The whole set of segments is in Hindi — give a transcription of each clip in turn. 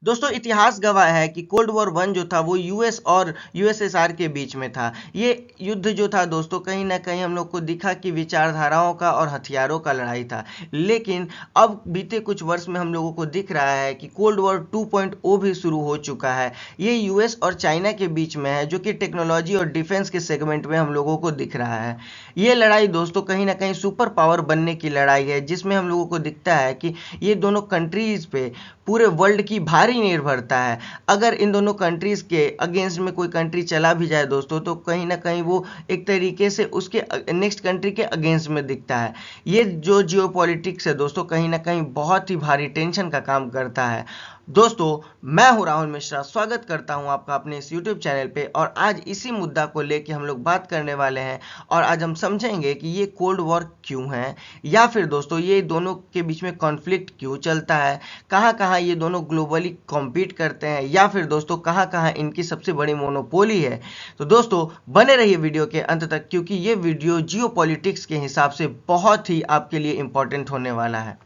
दोस्तों इतिहास गवाह है कि कोल्ड वॉर वन जो था वो यूएस और यूएसएसआर के बीच में था। ये युद्ध जो था दोस्तों कहीं ना कहीं हम लोग को दिखा कि विचारधाराओं का और हथियारों का लड़ाई था। लेकिन अब बीते कुछ वर्ष में हम लोगों को दिख रहा है कि कोल्ड वॉर 2.0 भी शुरू हो चुका है। ये यूएस और चाइना के बीच में है, जो कि टेक्नोलॉजी और डिफेंस के सेगमेंट में हम लोगों को दिख रहा है। ये लड़ाई दोस्तों कहीं ना कहीं सुपर पावर बनने की लड़ाई है, जिसमें हम लोगों को दिखता है कि ये दोनों कंट्रीज पे पूरे वर्ल्ड की भारी निर्भरता है। अगर इन दोनों कंट्रीज के अगेंस्ट में कोई कंट्री चला भी जाए दोस्तों, तो कहीं ना कहीं वो एक तरीके से उसके नेक्स्ट कंट्री के अगेंस्ट में दिखता है। ये जो जियो पॉलिटिक्स है दोस्तों कहीं ना कहीं बहुत ही भारी टेंशन का काम करता है। दोस्तों मैं हूं राहुल मिश्रा, स्वागत करता हूं आपका अपने इस यूट्यूब चैनल पे। और आज इसी मुद्दा को लेके हम लोग बात करने वाले हैं, और आज हम समझेंगे कि ये कोल्ड वॉर क्यों है, या फिर दोस्तों ये दोनों के बीच में कॉन्फ्लिक्ट क्यों चलता है, कहाँ कहाँ ये दोनों ग्लोबली कॉम्पीट करते हैं, या फिर दोस्तों कहाँ कहाँ इनकी सबसे बड़ी मोनोपोली है। तो दोस्तों बने रहिए वीडियो के अंत तक, क्योंकि ये वीडियो जियो पॉलिटिक्स के हिसाब से बहुत ही आपके लिए इंपॉर्टेंट होने वाला है।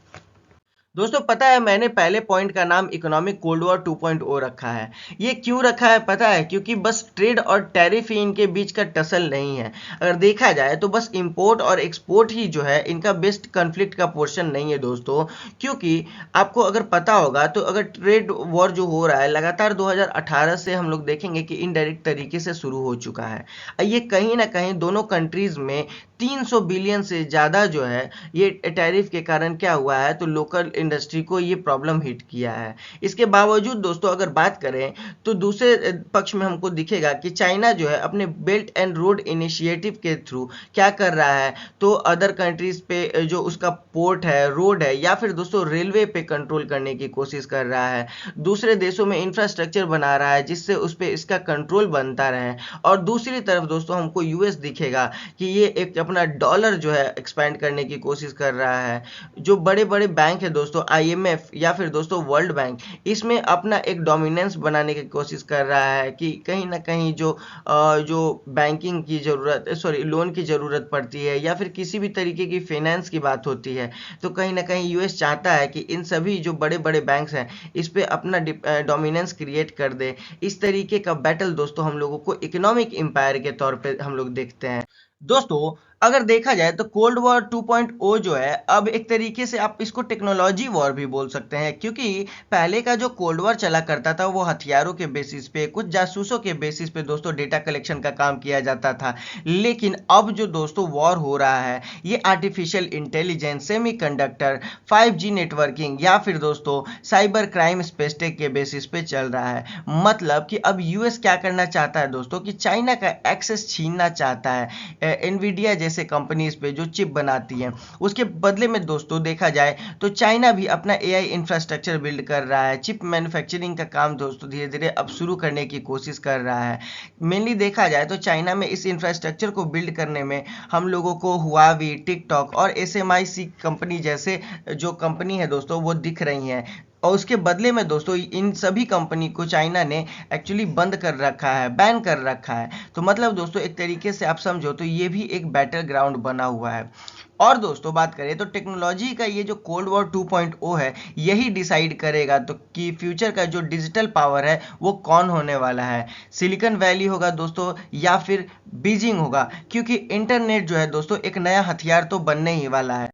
दोस्तों पता है मैंने पहले पॉइंट का नाम इकोनॉमिक कोल्ड वॉर 2.0 रखा है। ये क्यों रखा है पता है? क्योंकि बस ट्रेड और टैरिफ ही इनके बीच का टसल नहीं है। अगर देखा जाए तो बस इंपोर्ट और एक्सपोर्ट ही जो है इनका बेस्ट कन्फ्लिक्ट का पोर्शन नहीं है दोस्तों। क्योंकि आपको अगर पता होगा तो अगर ट्रेड वॉर जो हो रहा है लगातार 2018 से हम लोग देखेंगे कि इनडायरेक्ट तरीके से शुरू हो चुका है। ये कहीं ना कहीं दोनों कंट्रीज में 300 बिलियन से ज़्यादा जो है ये टैरिफ के कारण क्या हुआ है, तो लोकल इंडस्ट्री को ये प्रॉब्लम हिट किया है। इसके बावजूद दोस्तों अगर बात करें तो दूसरे पक्ष में हमको दिखेगा कि चाइना जो है अपने बेल्ट एंड रोड इनिशिएटिव के थ्रू क्या कर रहा है, तो अदर कंट्रीज पे जो उसका पोर्ट है, रोड है, या फिर दोस्तों रेलवे पे कंट्रोल करने की कोशिश कर रहा है। दूसरे देशों में इंफ्रास्ट्रक्चर बना रहा है जिससे उस पर इसका कंट्रोल बनता रहे। और दूसरी तरफ दोस्तों हमको यूएस दिखेगा कि ये एक अपना डॉलर जो है एक्सपैंड करने की कोशिश कर रहा है। जो बड़े बड़े बैंक है दोस्तों, आईएमएफ या फिर दोस्तों वर्ल्ड बैंक, इसमें अपना एक डोमिनेंस बनाने की कोशिश कर रहा है कि कहीं ना कहीं जो बैंकिंग की ज़रूरत, सॉरी लोन की ज़रूरत पड़ती है, या फिर किसी भी तरीके की फाइनेंस की बात होती है, तो कहीं ना कहीं यूएस चाहता है कि इन सभी जो बड़े बड़े बैंक्स हैं इस पे अपना डोमिनेंस क्रिएट कर दे। इस तरीके का बैटल दोस्तों हम लोगों को इकोनॉमिक एम्पायर के तौर पे हम लोग देखते हैं। दोस्तों अगर देखा जाए तो कोल्ड वॉर 2.0 जो है अब एक तरीके से आप इसको टेक्नोलॉजी वॉर भी बोल सकते हैं। क्योंकि पहले का जो कोल्ड वॉर चला करता था वो हथियारों के बेसिस पे, कुछ जासूसों के बेसिस पे दोस्तों डेटा कलेक्शन का काम किया जाता था। लेकिन अब जो दोस्तों वॉर हो रहा है ये artificial intelligence, semiconductor, 5G networking, या फिर दोस्तों साइबर क्राइम स्पेस टेक के बेसिस पे चल रहा है। मतलब कि अब यूएस क्या करना चाहता है दोस्तों कि चाइना का एक्सेस छीनना चाहता है एनवीडिया जैसे कंपनीज पे जो चिप बनाती हैं। उसके बदले में दोस्तों देखा जाए तो चाइना भी अपना एआई इंफ्रास्ट्रक्चर बिल्ड कर रहा है। चिप मैन्युफैक्चरिंग का काम दोस्तों धीरे धीरे अब शुरू करने की कोशिश कर रहा है। मेनली देखा जाए तो चाइना में इस इंफ्रास्ट्रक्चर को बिल्ड करने में हम लोगों को हुआवी, टिकटॉक और एसएमआईसी कंपनी जैसे जो कंपनी है दोस्तों वो दिख रही हैं। और उसके बदले में दोस्तों इन सभी कंपनी को चाइना ने एक्चुअली बंद कर रखा है, बैन कर रखा है। तो मतलब दोस्तों एक तरीके से आप समझो तो ये भी एक बैटल ग्राउंड बना हुआ है। और दोस्तों बात करें तो टेक्नोलॉजी का ये जो कोल्ड वॉर 2.0 है यही डिसाइड करेगा तो कि फ्यूचर का जो डिजिटल पावर है वो कौन होने वाला है। सिलिकॉन वैली होगा दोस्तों, या फिर बीजिंग होगा, क्योंकि इंटरनेट जो है दोस्तों एक नया हथियार तो बनने ही वाला है।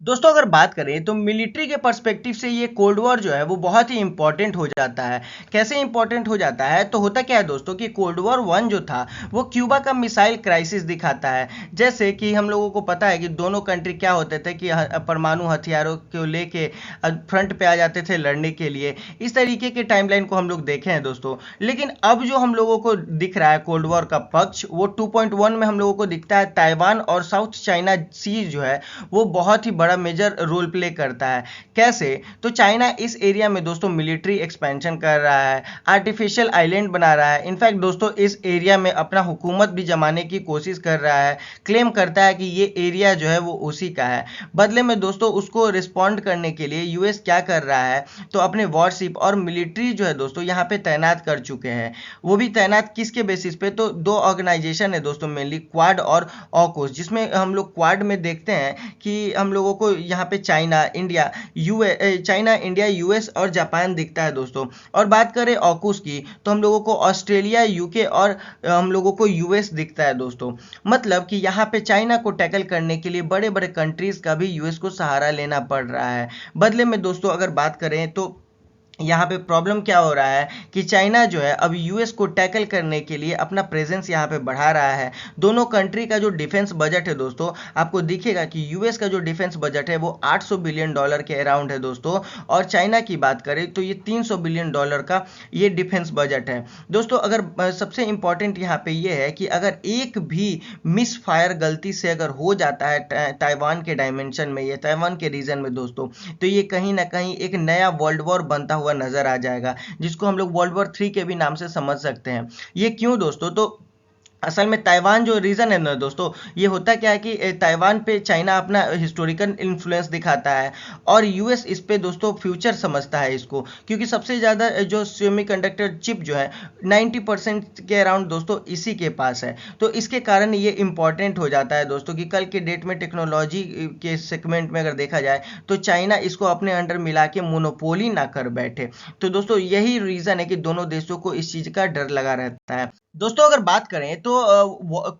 दोस्तों अगर बात करें तो मिलिट्री के पर्सपेक्टिव से ये कोल्ड वॉर जो है वो बहुत ही इंपॉर्टेंट हो जाता है। कैसे इंपॉर्टेंट हो जाता है, तो होता क्या है दोस्तों कि कोल्ड वॉर वन जो था वो क्यूबा का मिसाइल क्राइसिस दिखाता है। जैसे कि हम लोगों को पता है कि दोनों कंट्री क्या होते थे कि परमाणु हथियारों को लेके फ्रंट पे आ जाते थे लड़ने के लिए। इस तरीके के टाइमलाइन को हम लोग देखे हैं दोस्तों। लेकिन अब जो हम लोगों को दिख रहा है कोल्ड वॉर का पक्ष, वो 2.1 में हम लोगों को दिखता है ताइवान और साउथ चाइना सी जो है वो बहुत ही बड़ा मेजर रोल प्ले करता है। कैसे, तो चाइना इस एरिया में दोस्तों मिलिट्री एक्सपेंशन कर रहा है, आर्टिफिशियल आइलैंड बना रहा है। इनफैक्ट दोस्तों इस एरिया में अपना हुकूमत भी जमाने की कोशिश कर रहा है, क्लेम करता है कि ये एरिया जो है वो उसी का है। बदले में दोस्तों उसको रिस्पॉन्ड करने के लिए यूएस क्या कर रहा है, तो अपने वॉरशिप और मिलिट्री जो है दोस्तों यहाँ पे तैनात कर चुके हैं। वो भी तैनात किसके बेसिस पे, तो दो ऑर्गेनाइजेशन है दोस्तों मेनली, क्वाड और ऑकूस, जिसमें हम लोग क्वाड में देखते हैं कि हम लोगों को यहाँ पे चाइना, इंडिया, यूएस और जापान दिखता है दोस्तों। और बात करें ऑकुस की तो हम लोगों को ऑस्ट्रेलिया, यूके और हम लोगों को यूएस दिखता है दोस्तों। मतलब कि यहाँ पे चाइना को टैकल करने के लिए बड़े बड़े कंट्रीज का भी यूएस को सहारा लेना पड़ रहा है। बदले में दोस्तों अगर बात करें तो यहाँ पे प्रॉब्लम क्या हो रहा है कि चाइना जो है अब यूएस को टैकल करने के लिए अपना प्रेजेंस यहाँ पे बढ़ा रहा है। दोनों कंट्री का जो डिफेंस बजट है दोस्तों, आपको दिखेगा कि यूएस का जो डिफेंस बजट है वो $800 बिलियन के अराउंड है दोस्तों, और चाइना की बात करें तो ये $300 बिलियन का ये डिफेंस बजट है दोस्तों। अगर सबसे इंपॉर्टेंट यहाँ पे ये है कि अगर एक भी मिस फायर गलती से अगर हो जाता है ताइवान के डायमेंशन में या ताइवान के रीजन में दोस्तों, तो ये कहीं ना कहीं एक नया वर्ल्ड वॉर बनता हुआ नजर आ जाएगा, जिसको हम लोग वर्ल्ड वॉर 3 के भी नाम से समझ सकते हैं। ये क्यों दोस्तों? तो असल में ताइवान जो रीजन है ना दोस्तों, ये होता क्या है कि ताइवान पे चाइना अपना हिस्टोरिकल इन्फ्लुएंस दिखाता है और यूएस इस पे दोस्तों फ्यूचर समझता है इसको, क्योंकि सबसे ज़्यादा जो सेमीकंडक्टर चिप जो है 90% के अराउंड दोस्तों इसी के पास है। तो इसके कारण ये इंपॉर्टेंट हो जाता है दोस्तों कि कल के डेट में टेक्नोलॉजी के सेगमेंट में अगर देखा जाए तो चाइना इसको अपने अंडर मिला के मोनोपोली ना कर बैठे। तो दोस्तों यही रीज़न है कि दोनों देशों को इस चीज़ का डर लगा रहता है। दोस्तों अगर बात करें तो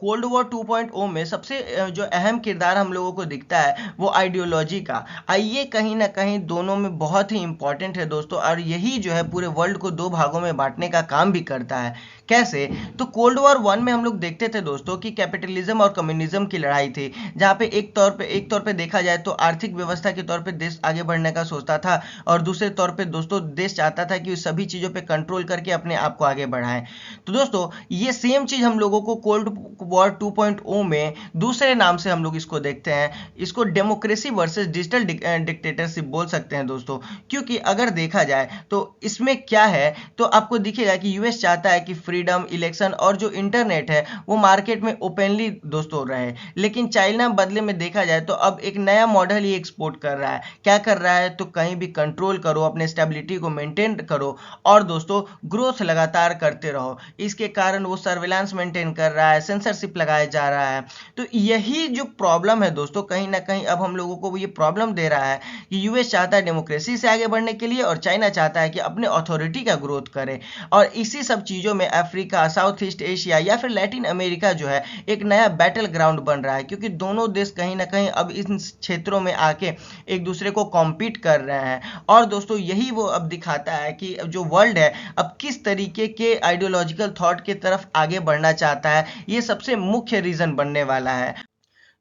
कोल्ड वॉर 2.0 में सबसे जो अहम किरदार हम लोगों को दिखता है वो आइडियोलॉजी का। आइए कहीं ना कहीं दोनों में बहुत ही इंपॉर्टेंट है दोस्तों, और यही जो है पूरे वर्ल्ड को दो भागों में बांटने का काम भी करता है। कैसे? तो कोल्ड वॉर 1 में हम लोग देखते थे दोस्तों कि कैपिटलिज्म और कम्युनिज्म की लड़ाई थी, जहाँ पे एक तौर पे देखा जाए तो आर्थिक व्यवस्था के तौर पे देश आगे बढ़ने का सोचता था, और दूसरे तौर पे दोस्तों देश चाहता था कि सभी चीज़ों पे कंट्रोल करके अपने आप को आगे बढ़ाएं। तो दोस्तों ये सेम चीज हम लोगों को कोल्ड वॉर 2.0 में दूसरे नाम से हम लोग इसको देखते हैं, इसको डेमोक्रेसी वर्सेस डिजिटल डिक्टेटरशिप बोल सकते हैं दोस्तों। क्योंकि अगर देखा जाए तो इसमें क्या है, तो आपको दिखेगा कि यूएस चाहता है कि फ्रीडम, इलेक्शन और जो इंटरनेट है वो मार्केट में ओपनली दोस्तों रहे, लेकिन चाइना बदले में देखा जाए तो अब एक नया मॉडल ही एक्सपोर्ट कर रहा है। क्या कर रहा है? तो कहीं भी कंट्रोल करो, अपने स्टेबिलिटी को मेंटेन करो और दोस्तों ग्रोथ लगातार करते रहो। इसके कारण वो सर्विलांस मेंटेन कर रहा है, सेंसरशिप लगाया जा रहा है। तो यही जो प्रॉब्लम है दोस्तों, कहीं ना कहीं अब हम लोगों को ये प्रॉब्लम दे रहा है कि यूएस चाहता है डेमोक्रेसी से आगे बढ़ने के लिए और चाइना चाहता है कि अपने अथॉरिटी का ग्रोथ करे। और इसी सब चीज़ों में अफ्रीका, साउथ ईस्ट एशिया या फिर लैटिन अमेरिका जो है एक नया बैटल ग्राउंड बन रहा है, क्योंकि दोनों देश कहीं ना कहीं अब इन क्षेत्रों में आके एक दूसरे को कॉम्पीट कर रहे हैं। और दोस्तों यही वो अब दिखाता है कि जो वर्ल्ड है अब किस तरीके के आइडियोलॉजिकल थॉट के तरफ आगे बढ़ना चाहता है, ये सबसे मुख्य रीजन बनने वाला है।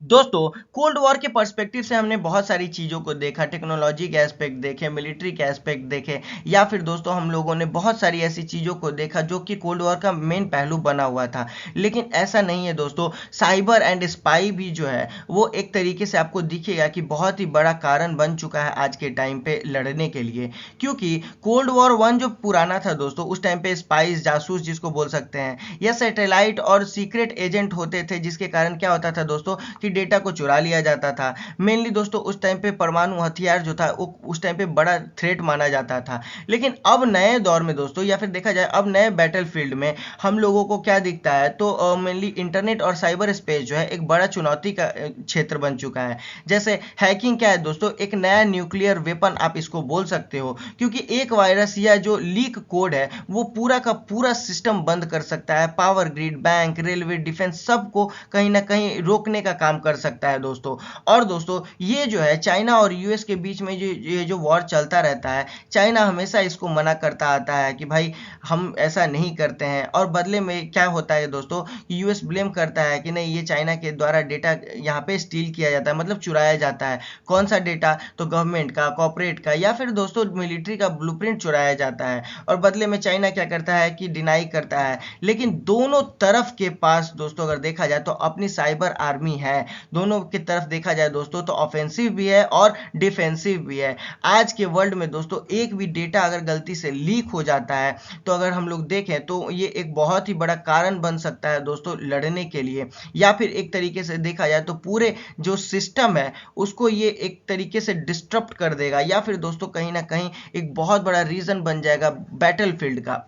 दोस्तों कोल्ड वॉर के पर्सपेक्टिव से हमने बहुत सारी चीज़ों को देखा, टेक्नोलॉजी के एस्पेक्ट देखे, मिलिट्री के एस्पेक्ट देखे, या फिर दोस्तों हम लोगों ने बहुत सारी ऐसी चीज़ों को देखा जो कि कोल्ड वॉर का मेन पहलू बना हुआ था। लेकिन ऐसा नहीं है दोस्तों, साइबर एंड स्पाई भी जो है वो एक तरीके से आपको दिखेगा कि बहुत ही बड़ा कारण बन चुका है आज के टाइम पे लड़ने के लिए। क्योंकि कोल्ड वॉर 1 जो पुराना था दोस्तों, उस टाइम पे स्पाइस, जासूस जिसको बोल सकते हैं, या सैटेलाइट और सीक्रेट एजेंट होते थे, जिसके कारण क्या होता था दोस्तों कि डेटा को चुरा लिया जाता था। मेनली दोस्तों उस टाइम पे परमाणु हथियार जो था वो उस टाइम पे बड़ा थ्रेट माना जाता था। लेकिन अब नए दौर में दोस्तों, या फिर देखा जाए अब नए बैटलफील्ड में हम लोगों को क्या दिखता है, तो मेनली इंटरनेट और साइबर स्पेस जो है एक बड़ा चुनौती का क्षेत्र बन चुका है। जैसे हैकिंग क्या है दोस्तों, एक नया न्यूक्लियर वेपन आप इसको बोल सकते हो, क्योंकि एक वायरस या जो लीक कोड है वो पूरा का पूरा सिस्टम बंद कर सकता है। Power grid, bank, railway, defence सबको कहीं ना कहीं रोकने का काम कर सकता है दोस्तों। और दोस्तों ये जो है चाइना और यूएस के बीच में जो वॉर चलता रहता है, चाइना हमेशा इसको मना करता आता है कि भाई हम ऐसा नहीं करते हैं, और बदले में क्या होता है दोस्तों, यूएस ब्लेम करता है कि नहीं ये चाइना के द्वारा डेटा यहाँ पे स्टील किया जाता है, मतलब चुराया जाता है। कौन सा डेटा? तो गवर्नमेंट का, कॉर्पोरेट का, या फिर दोस्तों मिलिट्री का ब्लूप्रिंट चुराया जाता है। और बदले में चाइना क्या करता है कि डिनाई करता है। लेकिन दोनों तरफ के पास दोस्तों अगर देखा जाए तो अपनी साइबर आर्मी है। दोनों की तरफ देखा जाए दोस्तों तो ऑफेंसिव भी है और डिफेंसिव भी है। आज के वर्ल्ड में दोस्तों एक भी डेटा अगर गलती से लीक हो जाता है तो अगर हम लोग देखें तो ये एक बहुत ही बड़ा कारण बन सकता है दोस्तों लड़ने के लिए, या फिर एक तरीके से देखा जाए तो पूरे जो सिस्टम है उसको ये एक तरीके से डिस्टर्ब कर देगा, या फिर दोस्तों कहीं ना कहीं एक बहुत बड़ा रीजन बन जाएगा बैटलफील्ड का।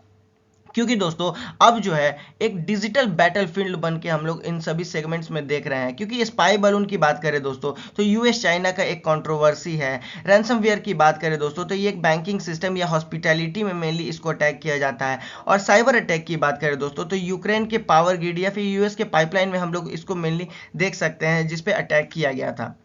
क्योंकि दोस्तों अब जो है एक डिजिटल बैटलफील्ड बन के हम लोग इन सभी सेगमेंट्स में देख रहे हैं। क्योंकि स्पाई बलून की बात करें दोस्तों तो यूएस चाइना का एक कंट्रोवर्सी है। रैंसमवेयर की बात करें दोस्तों तो ये एक बैंकिंग सिस्टम या हॉस्पिटैलिटी में मेनली इसको अटैक किया जाता है। और साइबर अटैक की बात करें दोस्तों तो यूक्रेन के पावर ग्रिड या फिर यूएस के पाइपलाइन में हम लोग इसको मेनली देख सकते हैं, जिसपे अटैक किया गया था।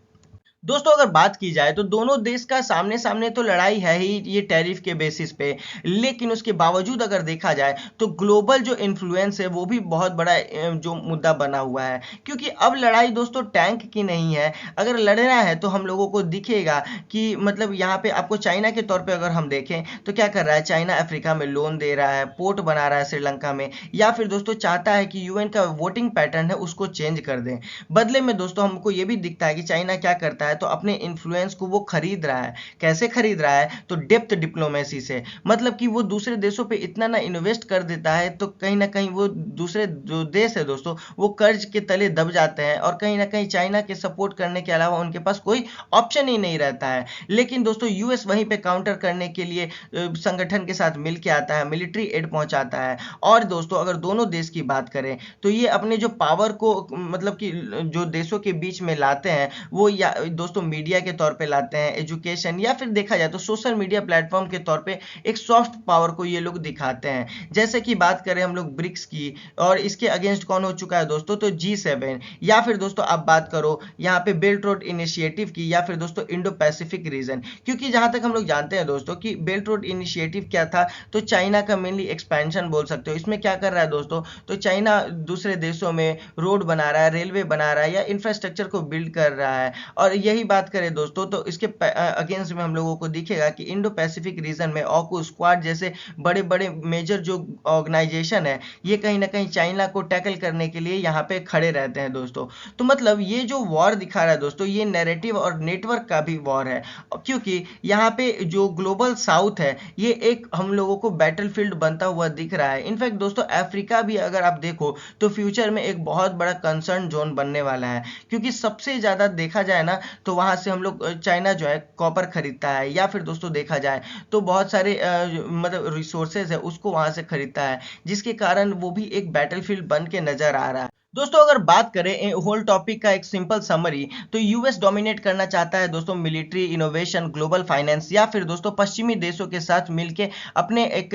दोस्तों अगर बात की जाए तो दोनों देश का सामने सामने तो लड़ाई है ही ये टैरिफ के बेसिस पे, लेकिन उसके बावजूद अगर देखा जाए तो ग्लोबल जो इन्फ्लुएंस है वो भी बहुत बड़ा जो मुद्दा बना हुआ है। क्योंकि अब लड़ाई दोस्तों टैंक की नहीं है। अगर लड़ना है तो हम लोगों को दिखेगा कि मतलब यहाँ पे आपको चाइना के तौर पे अगर हम देखें तो क्या कर रहा है, चाइना अफ्रीका में लोन दे रहा है, पोर्ट बना रहा है श्रीलंका में, या फिर दोस्तों चाहता है कि यूएन का वोटिंग पैटर्न है उसको चेंज कर दें। बदले में दोस्तों हमको ये भी दिखता है कि चाइना क्या करता है, तो अपने इन्फ्लुएंस को वो खरीद रहा है। कैसे खरीद रहा है, तो डेप्थ डिप्लोमेसी से। मतलब कि वो दूसरे देशों पे इतना ना इन्वेस्ट कर देता है तो कहीं ना कहीं वो दूसरे जो देश है दोस्तों वो कर्ज के तले दब जाते हैं, और कहीं ना कहीं चाइना के सपोर्ट करने के अलावा उनके पास कोई ऑप्शन ही नहीं रहता है। लेकिन दोस्तों यूएस वहीं पे काउंटर करने के लिए संगठन के साथ मिल के आता है, मिलिट्री एड पहुंचाता है। और दोस्तों अगर दोनों देश की बात करें तो ये अपने जो पावर को मतलब कि जो देशों के बीच में लाते हैं वो या दोस्तों मीडिया के तौर पे लाते हैं, एजुकेशन, या फिर देखा जाए तो सोशल मीडिया प्लेटफॉर्म के तौर पे एक सॉफ्ट पावर को ये लोग दिखाते हैं। जैसे कि बात करें हम लोग ब्रिक्स की, और इसके अगेंस्ट कौन हो चुका है दोस्तों, तो G7, या फिर दोस्तों आप बात करो यहाँ पे बेल्ट रोड इनिशिएटिव की, या फिर दोस्तों इंडो पैसिफिक रीजन। क्योंकि जहां तक हम लोग जानते हैं दोस्तों कि बेल्ट रोड इनिशिएटिव क्या था, तो चाइना का मेनली एक्सपेंशन बोल सकते हो। इसमें क्या कर रहा है दोस्तों, तो चाइना दूसरे देशों में रोड बना रहा है, रेलवे बना रहा है, या इंफ्रास्ट्रक्चर को बिल्ड कर रहा है। और यही बात करें दोस्तों तो इसके अगेंस्ट में हम लोगों को दिखेगा कि इंडो पैसिफिक रीजन में ऑकू स्क्वाड जैसे बड़े बड़े मेजर जो ऑर्गेनाइजेशन है ये कहीं ना कहीं चाइना को टैकल करने के लिए यहाँ पे खड़े रहते हैं दोस्तों। तो मतलब ये जो वॉर दिखा रहा है दोस्तों ये नैरेटिव और नेटवर्क का भी वॉर है। क्योंकि यहाँ पे जो ग्लोबल साउथ है ये एक हम लोगों को बैटलफील्ड बनता हुआ दिख रहा है। इनफैक्ट दोस्तों अफ्रीका भी अगर आप देखो तो फ्यूचर में एक बहुत बड़ा कंसर्न जोन बनने वाला है। क्योंकि सबसे ज्यादा देखा जाए ना तो वहां से हम लोग चाइना जो है कॉपर खरीदता है, या फिर दोस्तों देखा जाए तो बहुत सारे मतलब रिसोर्सेज है उसको वहां से खरीदता है, जिसके कारण वो भी एक बैटलफील्ड बन के नजर आ रहा है। दोस्तों अगर बात करें होल टॉपिक का एक सिंपल समरी, तो यूएस डोमिनेट करना चाहता है दोस्तों मिलिट्री, इनोवेशन, ग्लोबल फाइनेंस, या फिर दोस्तों पश्चिमी देशों के साथ मिलके अपने एक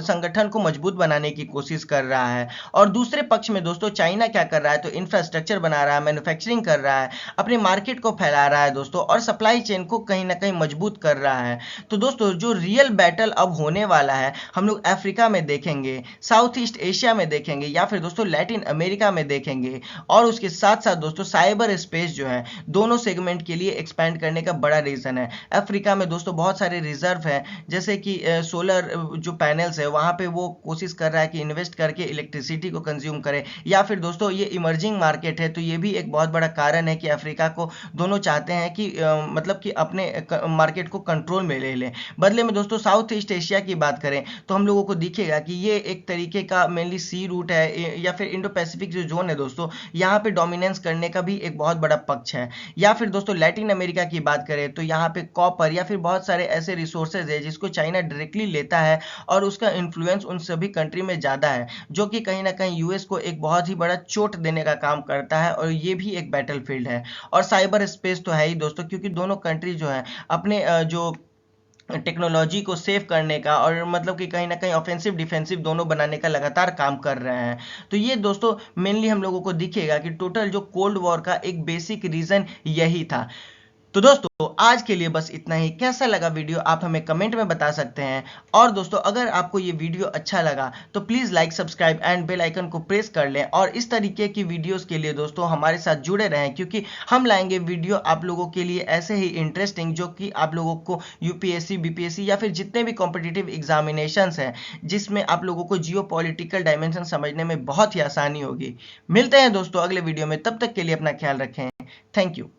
संगठन को मजबूत बनाने की कोशिश कर रहा है। और दूसरे पक्ष में दोस्तों चाइना क्या कर रहा है, तो इंफ्रास्ट्रक्चर बना रहा है, मैन्युफैक्चरिंग कर रहा है, अपने मार्केट को फैला रहा है दोस्तों, और सप्लाई चेन को कहीं ना कहीं मजबूत कर रहा है। तो दोस्तों जो रियल बैटल अब होने वाला है हम लोग अफ्रीका में देखेंगे, साउथ ईस्ट एशिया में देखेंगे, या फिर दोस्तों लैटिन अमेरिका में देखेंगे। और उसके साथ साथ दोस्तों साइबर स्पेस जो है दोनों सेगमेंट के लिए एक्सपैंड करने का बड़ा रीजन है। अफ्रीका में दोस्तों बहुत सारे रिजर्व है, जैसे कि सोलर जो पैनल्स है वहां पे वो कोशिश कर रहा है कि इन्वेस्ट करके इलेक्ट्रिसिटी को कंज्यूम करे। या फिर दोस्तों ये इमर्जिंग मार्केट है, तो ये भी एक बहुत बड़ा कारण है कि अफ्रीका को दोनों चाहते हैं कि मतलब कि अपने मार्केट को कंट्रोल में ले लें। बदले में दोस्तों साउथ ईस्ट एशिया की बात करें तो हम लोगों को दिखेगा कि ये एक तरीके का मेनली सी रूट है, या फिर इंडो पैसिफिक जो जोन है दोस्तों यहाँ पे डोमिनेंस करने का भी एक बहुत बड़ा पक्ष है। या फिर दोस्तों लैटिन अमेरिका की बात करें तो यहाँ पे कॉपर या फिर बहुत सारे ऐसे रिसोर्सेज है जिसको चाइना डायरेक्टली लेता है, और उसका इन्फ्लुएंस उन सभी कंट्री में ज़्यादा है, जो कि कहीं ना कहीं यूएस को एक बहुत ही बड़ा चोट देने का काम करता है। और ये भी एक बैटलफील्ड है। और साइबर स्पेस तो है ही दोस्तों, क्योंकि दोनों कंट्री जो है अपने जो टेक्नोलॉजी को सेव करने का और मतलब कि कहीं ना कहीं ऑफेंसिव डिफेंसिव दोनों बनाने का लगातार काम कर रहे हैं। तो ये दोस्तों मेनली हम लोगों को दिखेगा कि टोटल जो कोल्ड वॉर का एक बेसिक रीजन यही था। तो दोस्तों आज के लिए बस इतना ही। कैसा लगा वीडियो आप हमें कमेंट में बता सकते हैं। और दोस्तों अगर आपको ये वीडियो अच्छा लगा तो please like, subscribe and bell icon को प्रेस कर लें, और इस तरीके की वीडियोस के लिए दोस्तों हमारे साथ जुड़े रहें, क्योंकि हम लाएंगे वीडियो आप लोगों के लिए ऐसे ही इंटरेस्टिंग जो कि आप लोगों को यूपीएससी, बीपीएससी या फिर जितने भी कॉम्पिटिटिव एग्जामिनेशंस हैं जिसमें आप लोगों को जियो पॉलिटिकल डायमेंशन समझने में बहुत ही आसानी होगी। मिलते हैं दोस्तों अगले वीडियो में, तब तक के लिए अपना ख्याल रखें। Thank you.